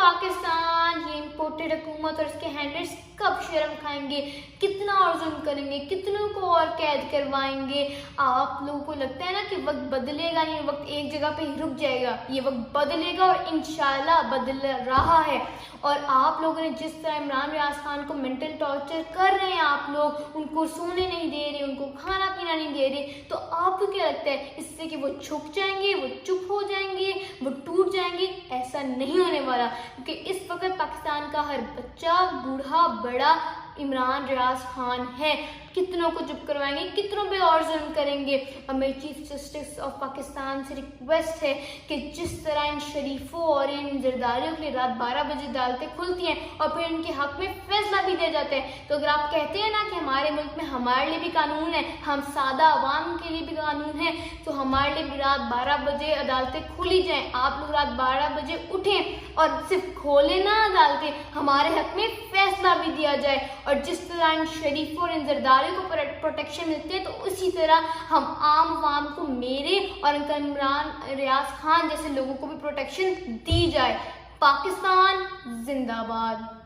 पाकिस्तान, ये इम्पोर्टेड हुकूमत और इसके हैंडलर्स कब शर्म खाएंगे, कितना और जुल्म करेंगे, कितनों को और कैद करवाएंगे। आप लोगों को लगता है ना कि वक्त बदलेगा नहीं, वक्त एक जगह पे ही रुक जाएगा। ये वक्त बदलेगा और इंशाल्लाह बदल रहा है। और आप लोगों ने जिस तरह इमरान रियाज खान को मेंटल टॉर्चर कर रहे हैं, आप लोग उनको सोने नहीं दे रहे, उनको खाना पीना नहीं दे रहे, तो आपको क्या लगता है इससे कि वो झुक जाएंगे, वो चुप हो जाएंगे, वो टूट जाएंगे? ऐसा नहीं होने वाला, क्योंकि इस वक्त पाकिस्तान का हर बच्चा, बूढ़ा, बड़ा इमरान रियाज खान है। कितनों को चुप करवाएंगे, कितनों पे और जुल्म करेंगे। और मेरी चीफ जस्टिस ऑफ पाकिस्तान से रिक्वेस्ट है कि जिस तरह इन शरीफों और इन जरदारियों के लिए रात 12 बजे अदालतें खुलती हैं और फिर उनके हक में फैसला भी दिया जाता है, तो अगर आप कहते हैं ना कि हमारे मुल्क में हमारे लिए भी कानून है, हम सादा आवाम के लिए भी कानून है, तो हमारे लिए भी रात 12 बजे अदालतें खुली जाएं। आप लोग रात 12 बजे उठें और सिर्फ खोले ना अदालतें, हमारे हक में फैसला भी दिया जाए। और जिस तरह इन शरीफों और इन जरदारियों को प्रोटेक्शन मिलती है, तो उसी तरह हम आम आवाम को, मेरे और इमरान रियाज खान जैसे लोगों को भी प्रोटेक्शन दी जाए। पाकिस्तान जिंदाबाद।